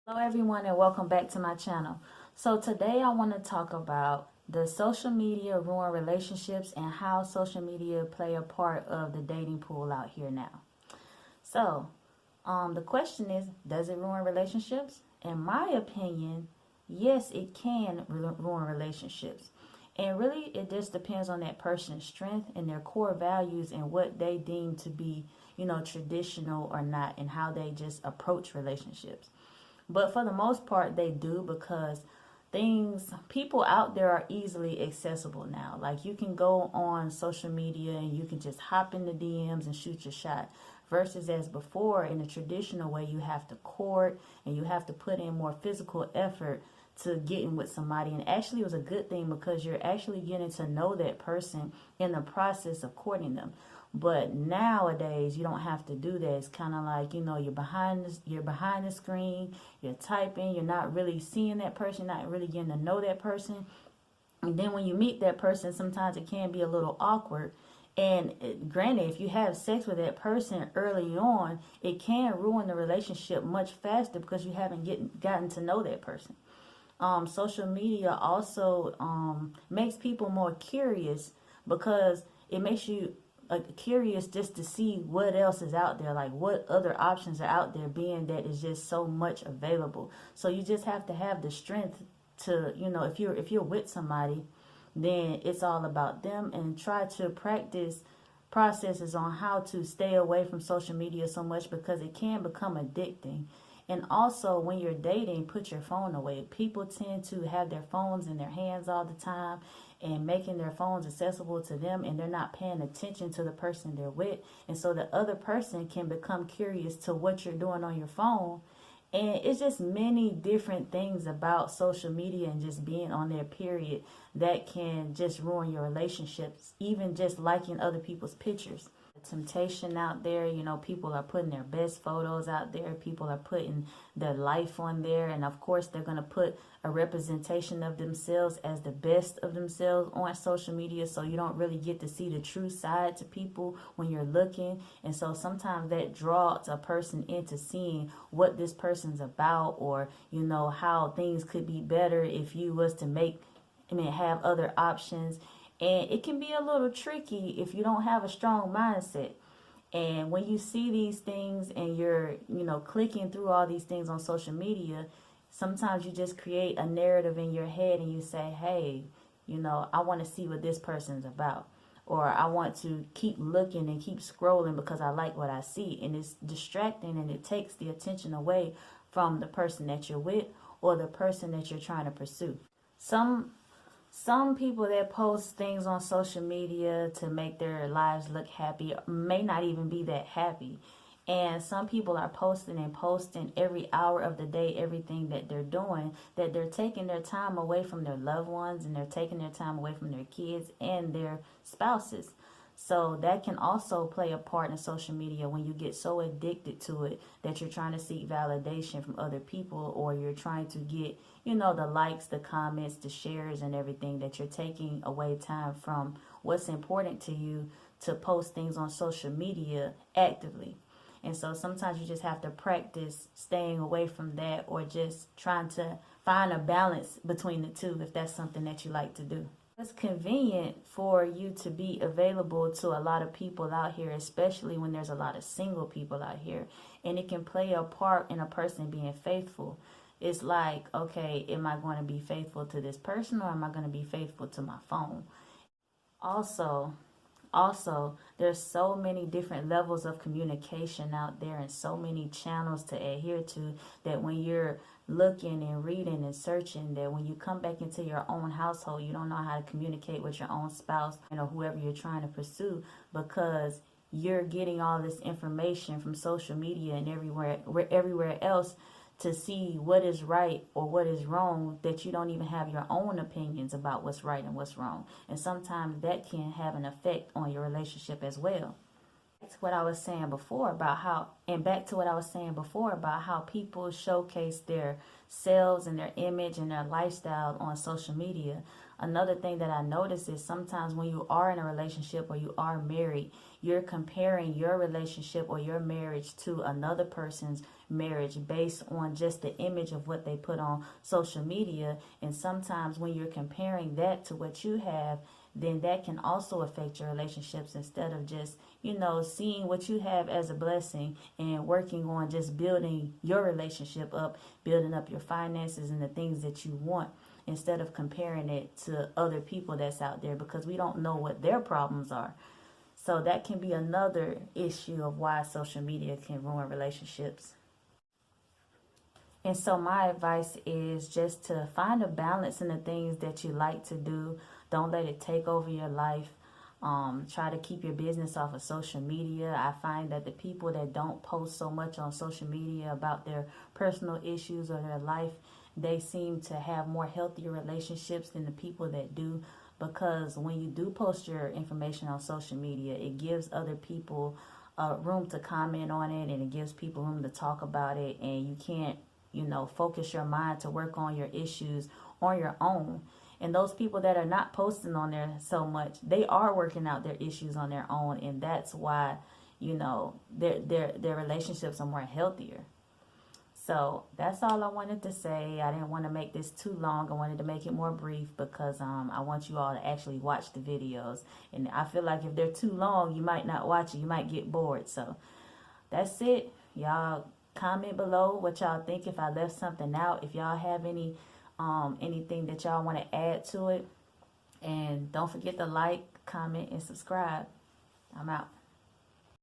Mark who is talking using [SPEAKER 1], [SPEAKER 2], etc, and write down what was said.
[SPEAKER 1] Hello everyone and welcome back to my channel. So today I want to talk about the social media ruin relationships and how social media play a part of the dating pool out here now. So the question is, does it ruin relationships? In my opinion, yes, it can ruin relationships. And really, it just depends on that person's strength and their core values and what they deem to be, traditional or not, and how they just approach relationships. But for the most part, they do because people out there are easily accessible now. Like you can go on social media and you can just hop in the DMs and shoot your shot. Versus as before, in the traditional way, you have to court and you have to put in more physical effort to getting with somebody. And actually it was a good thing because you're actually getting to know that person in the process of courting them. But nowadays you don't have to do that. It's kind of like, you're behind the screen, you're typing, you're not really seeing that person, not really getting to know that person. And then when you meet that person, sometimes it can be a little awkward. And granted, if you have sex with that person early on, it can ruin the relationship much faster because you haven't gotten to know that person. Social media also makes people more curious because it makes you curious just to see what else is out there, like what other options are out there, being that is just so much available. So you just have to have the strength to, if you're with somebody, then it's all about them, and try to practice processes on how to stay away from social media so much because it can become addicting. And also, when you're dating, put your phone away. People tend to have their phones in their hands all the time and making their phones accessible to them, and they're not paying attention to the person they're with. And so the other person can become curious to what you're doing on your phone. And it's just many different things about social media and just being on there, period, that can just ruin your relationships, even just liking other people's pictures. Temptation out there, people are putting their best photos out there, people are putting their life on there, and of course they're going to put a representation of themselves as the best of themselves on social media, so you don't really get to see the true side to people when you're looking. And so sometimes that draws a person into seeing what this person's about, or how things could be better if you was to have other options. And it can be a little tricky if you don't have a strong mindset. And when you see these things and you're, clicking through all these things on social media, sometimes you just create a narrative in your head and you say, hey, I want to see what this person's about. Or I want to keep looking and keep scrolling because I like what I see. And it's distracting, and it takes the attention away from the person that you're with or the person that you're trying to pursue. Some people that post things on social media to make their lives look happy may not even be that happy. And some people are posting every hour of the day, everything that they're doing, that they're taking their time away from their loved ones, and they're taking their time away from their kids and their spouses. So that can also play a part in social media when you get so addicted to it that you're trying to seek validation from other people, or you're trying to get, the likes, the comments, the shares and everything, that you're taking away time from what's important to you to post things on social media actively. And so sometimes you just have to practice staying away from that, or just trying to find a balance between the two if that's something that you like to do. It's convenient for you to be available to a lot of people out here, especially when there's a lot of single people out here. And it can play a part in a person being faithful. It's like, okay, am I going to be faithful to this person, or am I going to be faithful to my phone? Also, there's so many different levels of communication out there and so many channels to adhere to, that when you're looking and reading and searching, that when you come back into your own household, you don't know how to communicate with your own spouse, whoever you're trying to pursue, because you're getting all this information from social media and everywhere else to see what is right or what is wrong, that you don't even have your own opinions about what's right and what's wrong. And sometimes that can have an effect on your relationship as well. Back to what I was saying before about how people showcase their selves and their image and their lifestyle on social media. Another thing that I notice is sometimes when you are in a relationship or you are married, you're comparing your relationship or your marriage to another person's marriage based on just the image of what they put on social media. And sometimes when you're comparing that to what you have, then that can also affect your relationships, instead of just, seeing what you have as a blessing and working on just building your relationship up, building up your finances and the things that you want, instead of comparing it to other people that's out there, because we don't know what their problems are. So that can be another issue of why social media can ruin relationships. And so my advice is just to find a balance in the things that you like to do. Don't let it take over your life. Try to keep your business off of social media. I find that the people that don't post so much on social media about their personal issues or their life, they seem to have more healthier relationships than the people that do. Because when you do post your information on social media, it gives other people room to comment on it, and it gives people room to talk about it, and you can't, focus your mind to work on your issues on your own. And those people that are not posting on there so much, they are working out their issues on their own, and that's why, their relationships are more healthier. So that's all I wanted to say. I didn't want to make this too long. I wanted to make it more brief because I want you all to actually watch the videos. And I feel like if they're too long, you might not watch it. You might get bored. So that's it. Y'all comment below what y'all think if I left something out. If y'all have anything that y'all want to add to it. And don't forget to like, comment, and subscribe. I'm out.